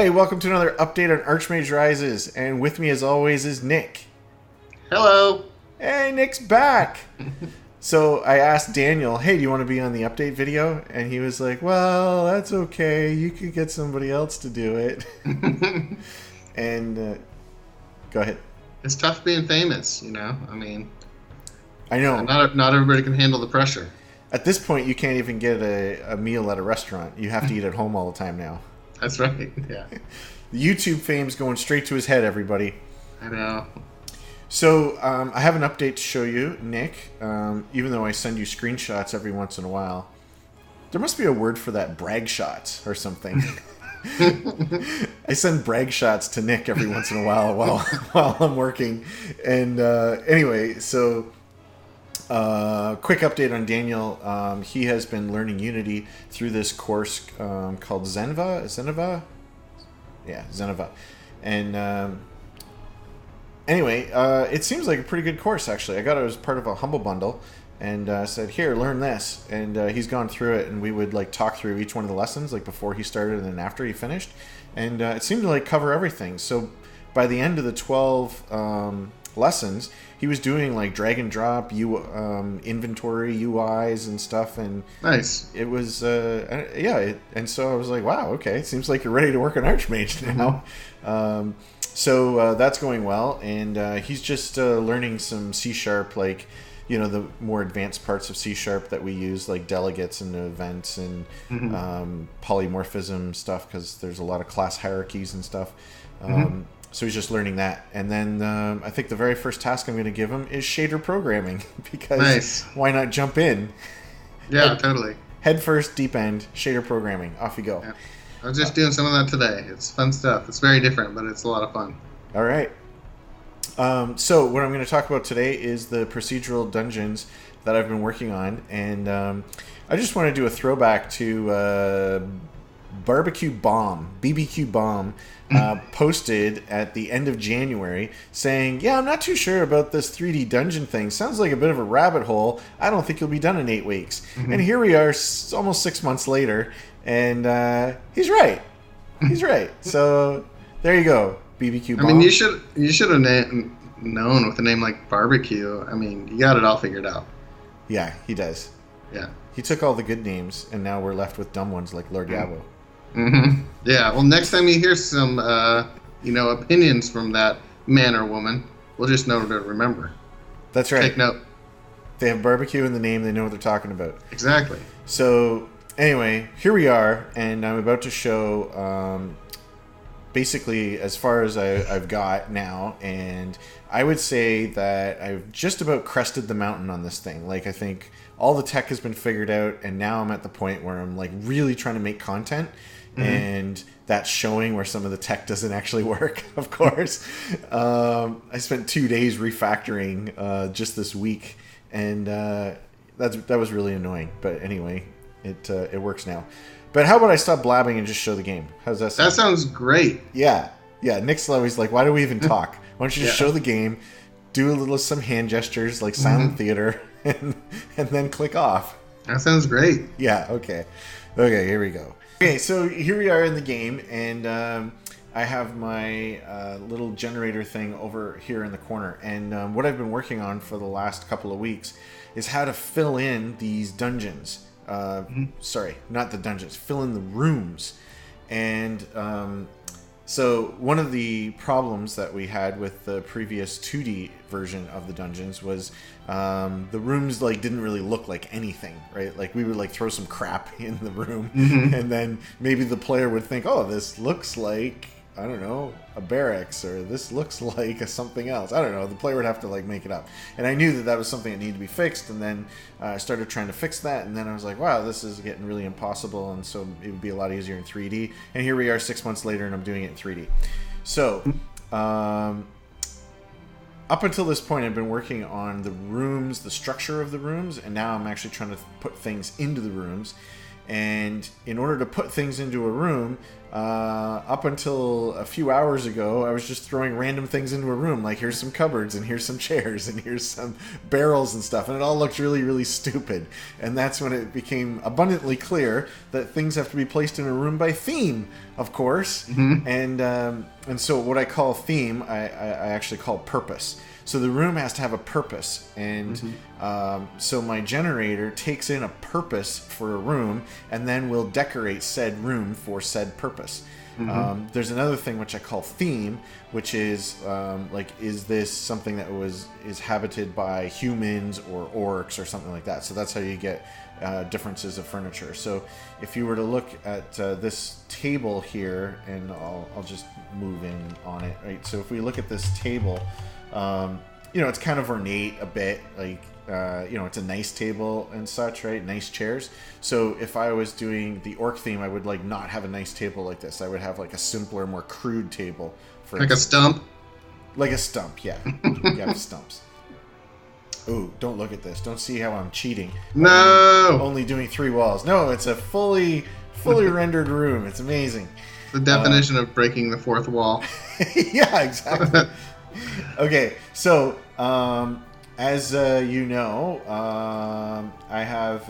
Hey, welcome to another update on Archmage Rises, and with me as always is Nick. Hello. Hey, Nick's back! So I asked Daniel, hey, do you want to be on the update video? And he was like, well, that's okay, you could get somebody else to do it. And, go ahead. It's tough being famous, I mean, I know. not everybody can handle the pressure. At this point, you can't even get a meal at a restaurant. You have to eat at home all the time now. That's right, yeah. The YouTube fame's going straight to his head, everybody. I know. So, I have an update to show you, Nick, even though I send you screenshots every once in a while. There must be a word for that, brag shots or something. I send brag shots to Nick every once in a while while I'm working. And anyway, so quick update on Daniel. He has been learning Unity through this course called Zenva? Yeah, Zenva. And anyway, it seems like a pretty good course, actually. I got it as part of a Humble Bundle and said, here, learn this. And he's gone through it, and we would like talk through each one of the lessons, like before he started and then after he finished. And it seemed to like cover everything. So by the end of the 12 lessons, he was doing like drag and drop inventory UIs and stuff. And nice. It was, and so I was like, wow, okay, it seems like you're ready to work on Archmage now. So that's going well, and he's just learning some C#, like, the more advanced parts of C# that we use, like delegates and events and polymorphism stuff, because there's a lot of class hierarchies and stuff. So he's just learning that. And then I think the very first task I'm going to give him is shader programming, because why not jump in? Yeah, totally. Head first, deep end, shader programming. Off you go. Yeah. I was just doing some of that today. It's fun stuff. It's very different, but it's a lot of fun. All right. So what I'm going to talk about today is the procedural dungeons that I've been working on. And I just want to do a throwback to BBQ Bomb, posted at the end of January saying, yeah, I'm not too sure about this 3D dungeon thing. Sounds like a bit of a rabbit hole. I don't think you'll be done in 8 weeks. And here we are almost 6 months later. And he's right. He's right. So there you go, BBQ Bomb. I mean, you should have known with a name like Barbecue. I mean, you got it all figured out. Yeah, he does. Yeah. He took all the good names, and now we're left with dumb ones like Lord Yabo. Yeah. Well, next time you hear some, opinions from that man or woman, we'll just know to remember. That's right. Take note. They have barbecue in the name. They know what they're talking about. Exactly. So anyway, here we are, and I'm about to show basically as far as I've got now, and I would say that I've just about crested the mountain on this thing. Like, I think all the tech has been figured out, and now I'm at the point where I'm like really trying to make content, and that's showing where some of the tech doesn't actually work, of course. I spent 2 days refactoring just this week, and that was really annoying. But anyway, it works now. But how about I stop blabbing and just show the game? How's that sound? That sounds great. Yeah. Nick's always like, why do we even talk? Why don't you just show the game, do some hand gestures like silent theater, and then click off. That sounds great. Yeah, okay. Okay, here we go. Okay, so here we are in the game, and I have my little generator thing over here in the corner. And what I've been working on for the last couple of weeks is how to fill in these dungeons. Sorry, not the dungeons. Fill in the rooms. And so one of the problems that we had with the previous 2D version of the dungeons was the rooms didn't really look like anything, right? Like, we would throw some crap in the room, and then maybe the player would think, oh, this looks like, I don't know, a barracks, or this looks like something else. I don't know. The player would have to make it up. And I knew that was something that needed to be fixed, and then I started trying to fix that, and then I was like, wow, this is getting really impossible, and so it would be a lot easier in 3D. And here we are 6 months later, and I'm doing it in 3D. So, up until this point, I've been working on the rooms, the structure of the rooms, and now I'm actually trying to put things into the rooms. And in order to put things into a room, up until a few hours ago, I was just throwing random things into a room. Like, here's some cupboards, and here's some chairs, and here's some barrels and stuff. And it all looked really, really stupid. And that's when it became abundantly clear that things have to be placed in a room by theme, of course. Mm-hmm. And so what I call theme, I actually call purpose. So the room has to have a purpose, and so my generator takes in a purpose for a room, and then will decorate said room for said purpose. Mm-hmm. There's another thing which I call theme, which is is this something that is habited by humans or orcs or something like that? So that's how you get differences of furniture. So if you were to look at this table here, and I'll just move in on it, right? So if we look at this table. It's kind of ornate a bit, it's a nice table and such, right? Nice chairs. So if I was doing the orc theme, I would not have a nice table like this. I would have a simpler, more crude table. For instance. A stump? Like a stump, yeah. Yeah, stumps. Ooh, don't look at this. Don't see how I'm cheating. No! I'm only doing 3 walls. No, it's a fully rendered room. It's amazing. The definition of breaking the fourth wall. Yeah, exactly. Okay, so as you know, I have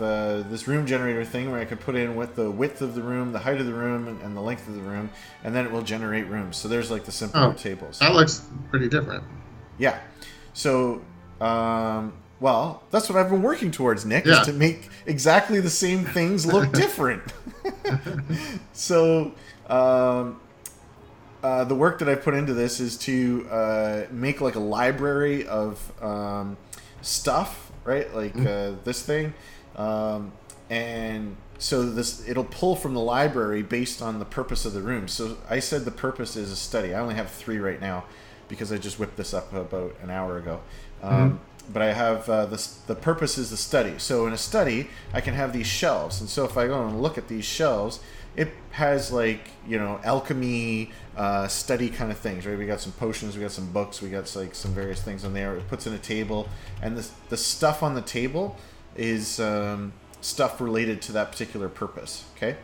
this room generator thing where I can put in with the width of the room, the height of the room, and the length of the room, and then it will generate rooms. So there's the simpler tables. That looks pretty different. Yeah. So, that's what I've been working towards, Nick, is to make exactly the same things look different. So, the work that I put into this is to make a library of stuff, right? This thing, and so it'll pull from the library based on the purpose of the room. So I said the purpose is a study. I only have 3 right now because I just whipped this up about an hour ago. But I have the purpose is the study. So in a study, I can have these shelves, and so if I go and look at these shelves, it has alchemy study kind of things, right? We got some potions, we got some books, we got some various things on there. It puts in a table, and the stuff on the table is stuff related to that particular purpose. Okay.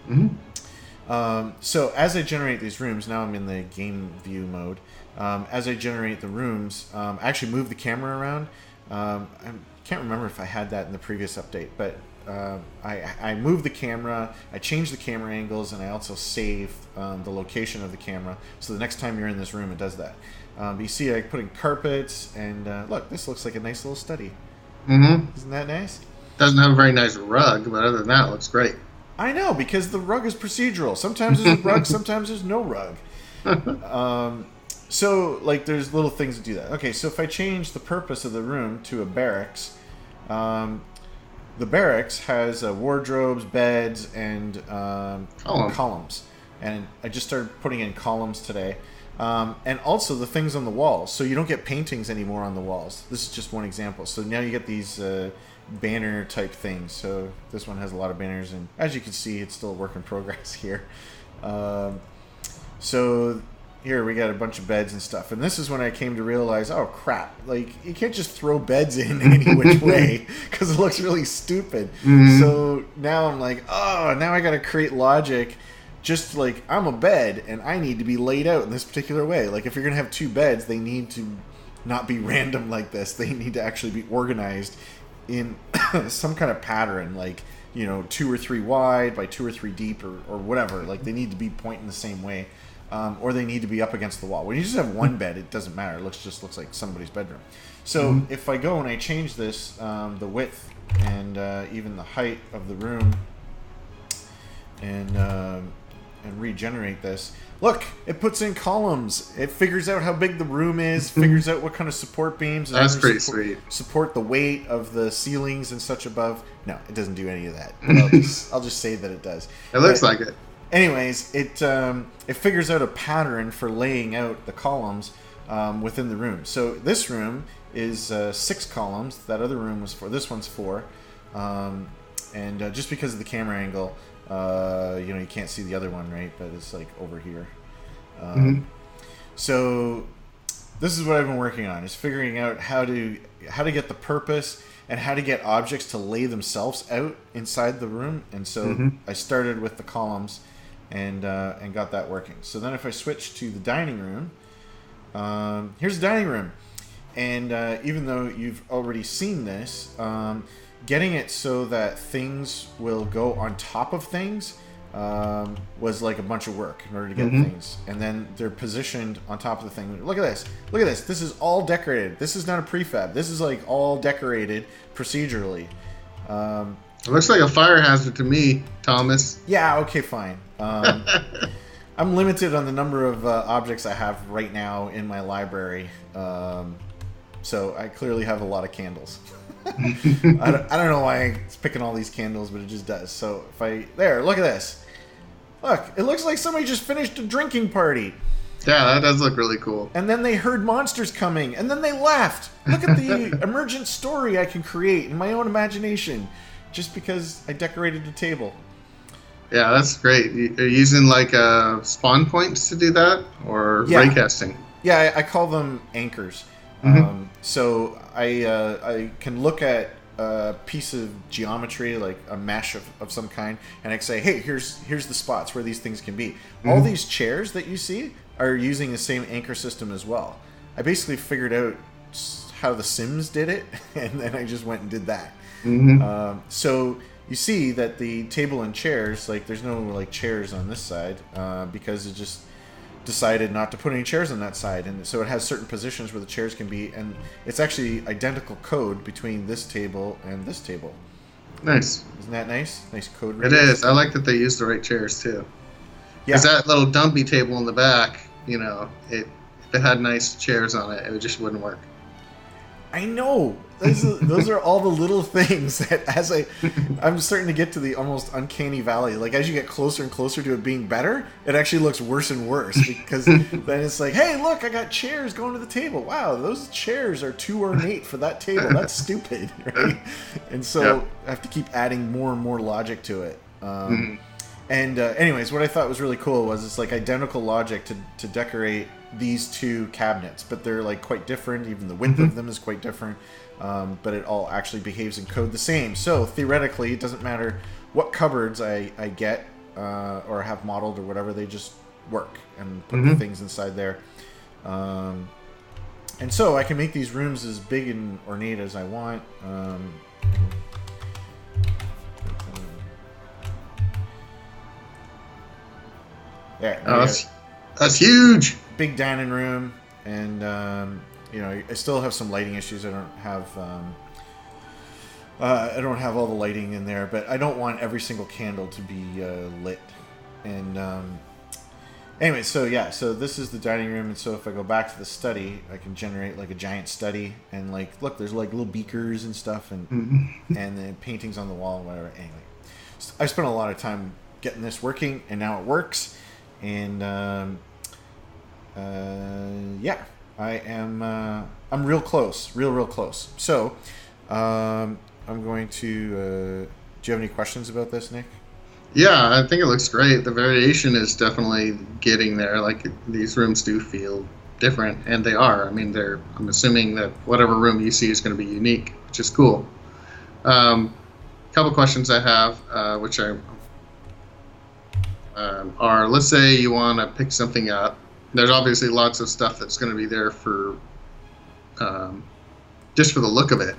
Mm-hmm. So as I generate these rooms, now I'm in the game view mode. As I generate the rooms, I actually move the camera around. I can't remember if I had that in the previous update, but I move the camera, I change the camera angles, and I also save the location of the camera. So the next time you're in this room, it does that. But you see I put in carpets, and look, this looks like a nice little study. Mm-hmm. Isn't that nice? Doesn't have a very nice rug, but other than that, it looks great. I know, because the rug is procedural. Sometimes there's a rug, sometimes there's no rug. So, there's little things that do that. Okay, so if I change the purpose of the room to a barracks, the barracks has wardrobes, beds, and columns. And I just started putting in columns today. And also the things on the walls. So you don't get paintings anymore on the walls. This is just one example. So now you get these banner type things. So this one has a lot of banners, and as you can see, it's still a work in progress here. So here we got a bunch of beds and stuff, and this is when I came to realize, oh crap, you can't just throw beds in any which way because it looks really stupid. Mm-hmm. So now I'm now I got to create logic. Just I'm a bed and I need to be laid out in this particular way. If you're gonna have 2 beds, they need to not be random like this. They need to actually be organized in some kind of pattern, 2 or 3 wide by 2 or 3 deep or whatever. They need to be pointing the same way. Or they need to be up against the wall. When you just have one bed, it doesn't matter. It just looks like somebody's bedroom. So if I go and I change this, the width and even the height of the room, and regenerate this, look, it puts in columns. It figures out how big the room is, figures out what kind of support beams. That's pretty sweet. Support the weight of the ceilings and such above. No, it doesn't do any of that. I'll just say that it does. It looks like it. Anyways, it figures out a pattern for laying out the columns within the room. So this room is 6 columns. That other room was 4. This one's 4. And just because of the camera angle, you can't see the other one, right? But it's over here. So this is what I've been working on, is figuring out how to get the purpose and how to get objects to lay themselves out inside the room. And so I started with the columns and got that working. So then if I switch to the dining room, here's the dining room. And even though you've already seen this, getting it so that things will go on top of things was like a bunch of work in order to get things. And then they're positioned on top of the thing. Look at this. Look at this. This is all decorated. This is not a prefab. This is like all decorated procedurally. It looks like a fire hazard to me, Thomas. Yeah, okay, fine. I'm limited on the number of objects I have right now in my library. So I clearly have a lot of candles. I don't know why it's picking all these candles, but it just does. So there, look at this. Look, it looks like somebody just finished a drinking party. Yeah, that does look really cool. And then they heard monsters coming, and then they left. Look at the emergent story I can create in my own imagination, just because I decorated the table. Yeah, that's great. Are you using like spawn points to do that, or raycasting? Yeah, I call them anchors. So I can look at a piece of geometry, like a mesh of some kind, and I can say, hey, here's the spots where these things can be. All these chairs that you see are using the same anchor system as well. I basically figured out how the Sims did it, and then I just went and did that. So you see that the table and chairs, like there's no like chairs on this side because it just decided not to put any chairs on that side, and so it has certain positions where the chairs can be, and it's actually identical code between this table and this table. Nice. Isn't that nice? Nice code readers. It is. I like that they use the right chairs too. Yeah. Because that little dumpy table in the back, you know, if it had nice chairs on it, it just wouldn't work. I know. Those are all the little things that I'm starting to get to the almost uncanny valley. Like as you get closer and closer to it being better, it actually looks worse and worse because then it's like, hey, look, I got chairs going to the table. Wow, those chairs are too ornate for that table. That's stupid, right? And so I have to keep adding more and more logic to it. And anyways, what I thought was really cool was it's like identical logic to decorate these two cabinets, but they're like quite different. Even the width of them is quite different, but it all actually behaves in code the same. So theoretically, it doesn't matter what cupboards I get or have modeled or whatever, they just work and put the things inside there. And so I can make these rooms as big and ornate as I want. There. That's huge. Big dining room, and you know, I still have some lighting issues. I don't have all the lighting in there, but I don't want every single candle to be lit. And anyway, so this is the dining room, and so if I go back to the study, I can generate like a giant study, and like look, there's like little beakers and stuff, and and then paintings on the wall and whatever. Anyway, so I spent a lot of time getting this working, and now it works. And I'm real close, real close. So I'm going to do you have any questions about this, Nick? Yeah, I think it looks great. The variation is definitely getting there. Like these rooms do feel different, and they are. I mean, I'm assuming that whatever room you see is going to be unique, which is cool. Couple questions I have, which are, let's say you want to pick something up. There's obviously lots of stuff that's going to be there for just for the look of it.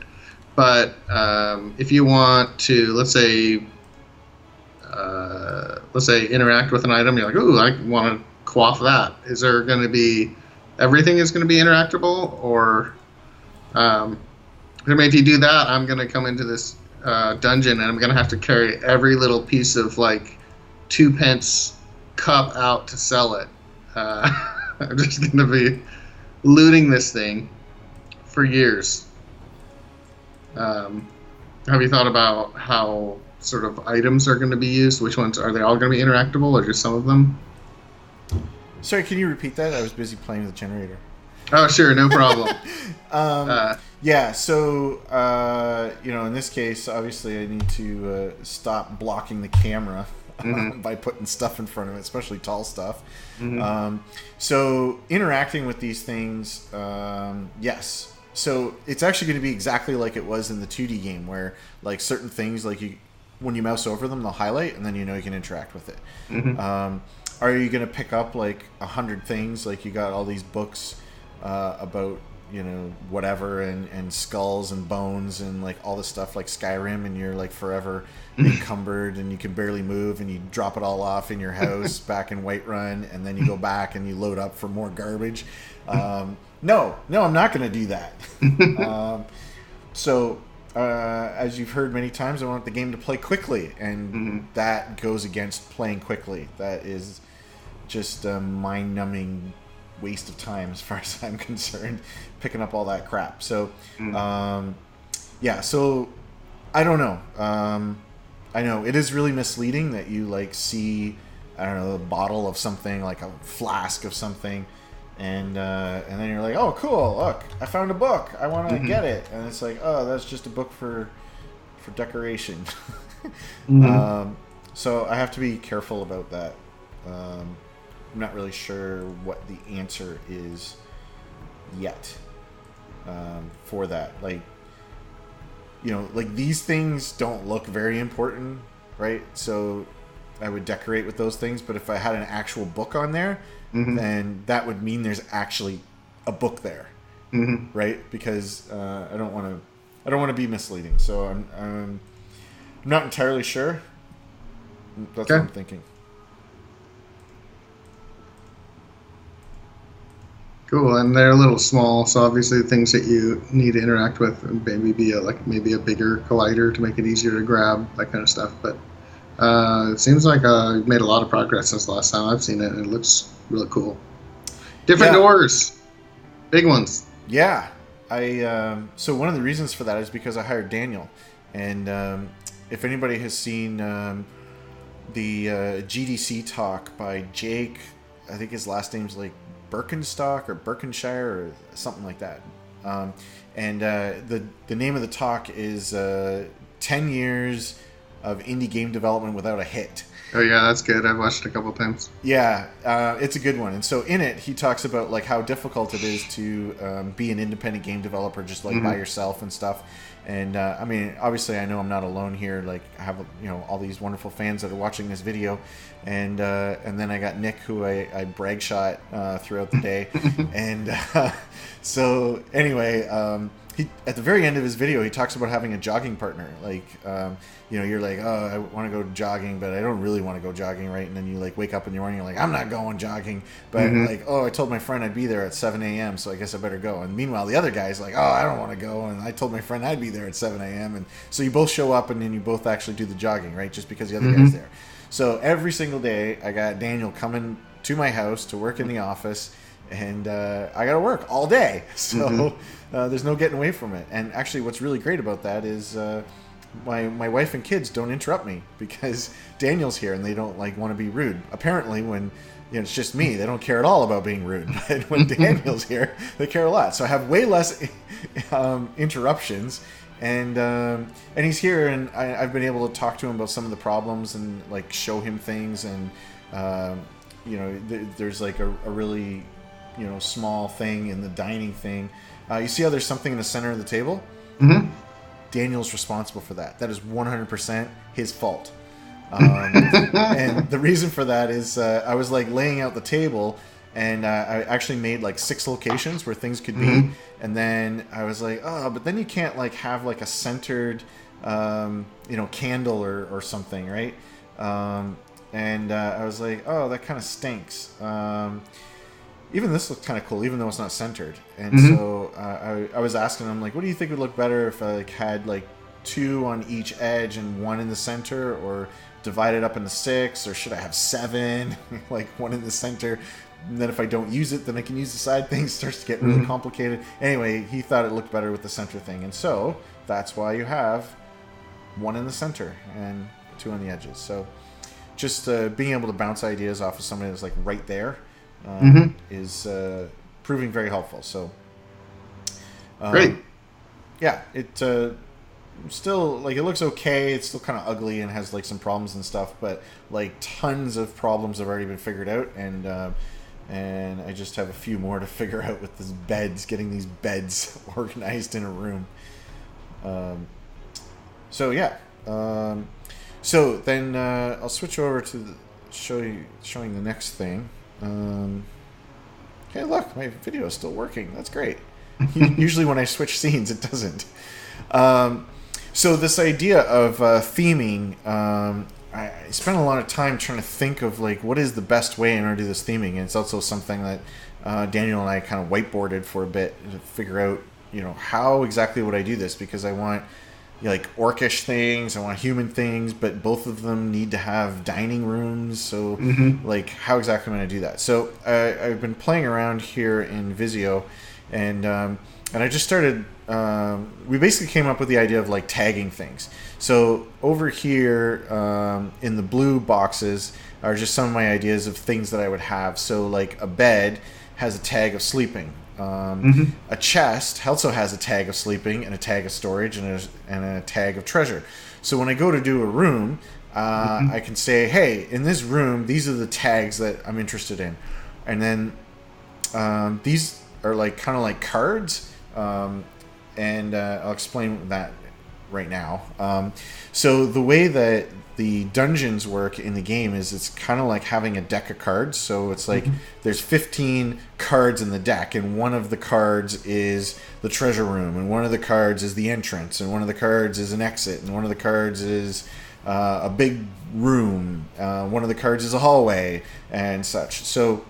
But if you want to, let's say interact with an item, you're like, ooh, I want to quaff that. Is there going to be everything is going to be interactable, or if you do that, I'm going to come into this dungeon and I'm going to have to carry every little piece of like 2p cup out to sell it. I'm just going to be looting this thing for years. Have you thought about how sort of items are going to be used? Which ones are they all going to be interactable, or just some of them? Sorry, can you repeat that? I was busy playing with the generator. Oh, sure, no problem. Yeah, so in this case, obviously, I need to stop blocking the camera by putting stuff in front of it, especially tall stuff. Mm-hmm. So interacting with these things, yes. So it's actually going to be exactly like it was in the 2D game, where like certain things, like when you mouse over them, they'll highlight, and then you can interact with it. Mm-hmm. Are you going to pick up like 100 things? Like you got all these books about whatever, and skulls and bones and like all this stuff like Skyrim, and you're like forever encumbered and you can barely move, and you drop it all off in your house back in Whiterun, and then you go back and you load up for more garbage. No, I'm not going to do that. So as you've heard many times, I want the game to play quickly, and that goes against playing quickly. That is just a mind-numbing waste of time as far as I'm concerned, picking up all that crap. So so I don't know. I know it is really misleading that you like see, I don't know, a bottle of something, like a flask of something, and then you're like, oh cool, look, I found a book, I want to get it, and it's like, oh, that's just a book for decoration. So I have to be careful about that. I'm not really sure what the answer is yet for that. Like, like these things don't look very important, right? So I would decorate with those things. But if I had an actual book on there, then that would mean there's actually a book there, right? Because I don't want to be misleading. So I'm not entirely sure. That's what I'm thinking. Cool, and they're a little small, so obviously the things that you need to interact with maybe be maybe a bigger collider to make it easier to grab, that kind of stuff. But it seems like you've made a lot of progress since the last time I've seen it, and it looks really cool. Different doors, big ones. Yeah, so one of the reasons for that is because I hired Daniel, and if anybody has seen the GDC talk by Jake, I think his last name's like Birkenstock or Birkenshire or something like that, and the name of the talk is 10 years of indie game development without a hit. Oh yeah, that's good. I've watched it a couple of times. Yeah, it's a good one. And so in it, he talks about like how difficult it is to be an independent game developer, just like by yourself and stuff. And I mean, obviously, I know I'm not alone here. Like, I have all these wonderful fans that are watching this video, and then I got Nick, who I brag shot throughout the day, and so anyway, he at the very end of his video, he talks about having a jogging partner. Like, you're like, oh, I want to go jogging, but I don't really want to go jogging, right? And then you like wake up in the morning, you're like, I'm not going jogging, but like, oh, I told my friend I'd be there at 7 a.m., so I guess I better go. And meanwhile, the other guy's like, oh, I don't want to go, and I told my friend I'd be there at 7 a.m. And so you both show up, and then you both actually do the jogging, right? Just because the other guy's there. So every single day, I got Daniel coming to my house to work in the office, and I got to work all day. So there's no getting away from it. And actually, what's really great about that is my wife and kids don't interrupt me because Daniel's here and they don't like want to be rude. Apparently, when it's just me, they don't care at all about being rude. But when Daniel's here, they care a lot. So I have way less interruptions. And he's here, and I've been able to talk to him about some of the problems and like show him things. And there's like a really small thing in the dining thing. You see how there's something in the center of the table? Daniel's responsible for that. That is 100% his fault. And the reason for that is I was like laying out the table, and I actually made like 6 locations where things could be. And then I was like, oh, but then you can't like have like a centered, candle or something, right? And I was like, oh, that kind of stinks. Even this looks kind of cool, even though it's not centered. And so I was asking him, like, what do you think would look better if I like had like 2 on each edge and 1 in the center, or divide it up into 6, or should I have 7, like 1 in the center? And then if I don't use it, then I can use the side thing. It starts to get really complicated. Anyway, he thought it looked better with the center thing. And so that's why you have 1 in the center and 2 on the edges. So just being able to bounce ideas off of somebody that's like right there is proving very helpful. So great. Yeah, it still, like, it looks okay. It's still kind of ugly and has like some problems and stuff, but like tons of problems have already been figured out, and I just have a few more to figure out with these beds, getting these beds organized in a room. So yeah. So then I'll switch over to showing the next thing. Hey, look, my video is still working. That's great. Usually when I switch scenes, it doesn't. So this idea of theming, I spent a lot of time trying to think of like what is the best way in order to do this theming, and it's also something that Daniel and I kind of whiteboarded for a bit to figure out, how exactly would I do this, because I want like orcish things, I want human things, but both of them need to have dining rooms. So like how exactly am I going to do that? So I've been playing around here in Visio, and I just started. We basically came up with the idea of like tagging things. So over here in the blue boxes are just some of my ideas of things that I would have. So like a bed has a tag of sleeping. A chest also has a tag of sleeping and a tag of storage and a tag of treasure. So when I go to do a room, I can say, hey, in this room, these are the tags that I'm interested in. And then these are like kind of like cards. And I'll explain that right now. So the way that the dungeons work in the game is it's kind of like having a deck of cards. So it's like there's 15 cards in the deck, and one of the cards is the treasure room, and one of the cards is the entrance, and one of the cards is an exit, and one of the cards is a big room, one of the cards is a hallway, and such. So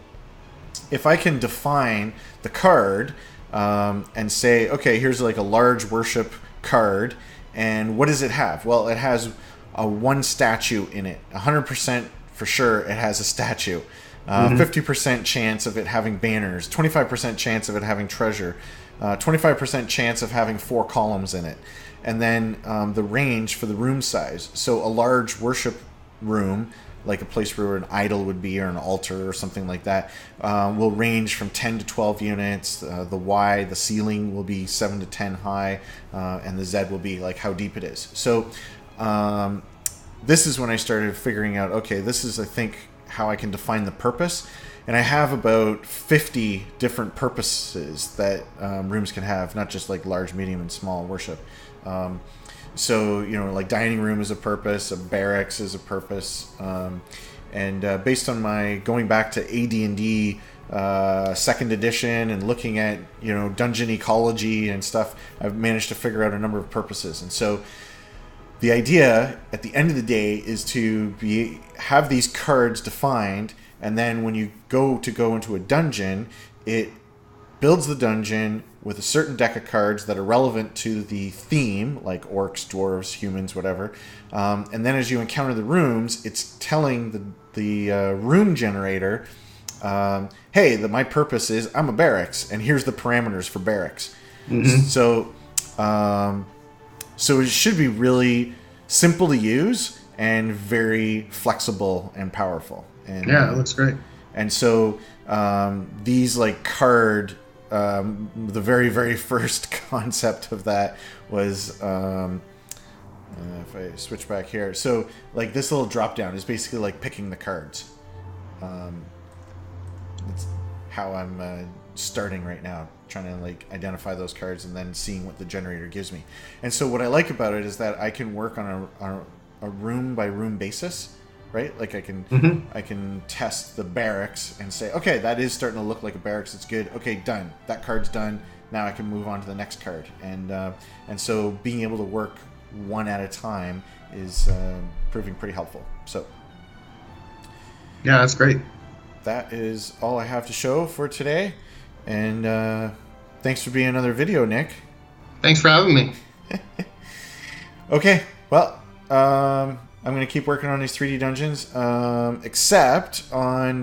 if I can define the card and say, okay, here's like a large worship card, and what does it have? Well, it has one statue in it. 100% for sure it has a statue. 50% chance of it having banners. 25% chance of it having treasure. 25% chance of having 4 columns in it. And then the range for the room size. So a large worship room, like a place where an idol would be or an altar or something like that, will range from 10 to 12 units. The ceiling will be 7 to 10 high, and the Z will be like how deep it is. So this is when I started figuring out, okay, this is, I think, how I can define the purpose. And I have about 50 different purposes that rooms can have, not just like large, medium, and small worship. So, like dining room is a purpose, a barracks is a purpose. And based on my going back to AD&D 2nd edition and looking at, dungeon ecology and stuff, I've managed to figure out a number of purposes. And so the idea at the end of the day is to have these cards defined, and then when you go into a dungeon, it builds the dungeon with a certain deck of cards that are relevant to the theme, like orcs, dwarves, humans, whatever. And then as you encounter the rooms, it's telling the room generator, hey, my purpose is I'm a barracks, and here's the parameters for barracks. So it should be really simple to use and very flexible and powerful. And yeah, it looks great. And so these like card, the very, very first concept of that was, if I switch back here, so like this little drop down is basically like picking the cards. That's how I'm starting right now, trying to like identify those cards and then seeing what the generator gives me. And so what I like about it is that I can work on a room by room basis, right? Like I can test the barracks and say, okay, that is starting to look like a barracks. It's good. Okay, done. That card's done. Now I can move on to the next card. And so being able to work one at a time is proving pretty helpful. So yeah, that's great. That is all I have to show for today. And thanks for being another video, Nick. Thanks for having me. Okay, well, I'm going to keep working on these 3D dungeons, except on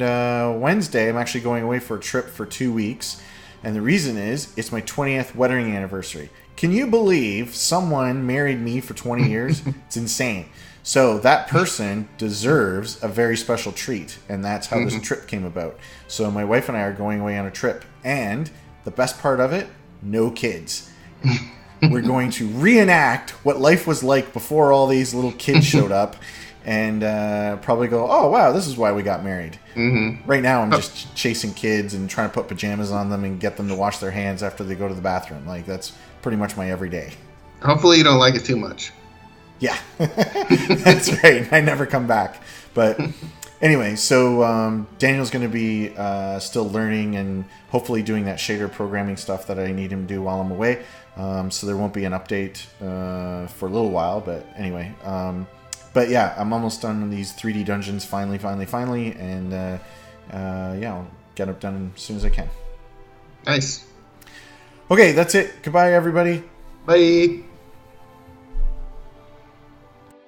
Wednesday, I'm actually going away for a trip for 2 weeks. And the reason is, it's my 20th wedding anniversary. Can you believe someone married me for 20 years? It's insane. So that person deserves a very special treat, and that's how this trip came about. So my wife and I are going away on a trip, and the best part of it, no kids. We're going to reenact what life was like before all these little kids showed up, and probably go, oh, wow, this is why we got married. Mm-hmm. Right now, I'm just chasing kids and trying to put pajamas on them and get them to wash their hands after they go to the bathroom. Like, that's pretty much my everyday. Hopefully you don't like it too much. Yeah, that's right. I never come back. But anyway, so Daniel's going to be still learning and hopefully doing that shader programming stuff that I need him to do while I'm away. So there won't be an update for a little while. But anyway, but yeah, I'm almost done with these 3D dungeons finally. And yeah, I'll get them done as soon as I can. Nice. Okay, that's it. Goodbye, everybody. Bye.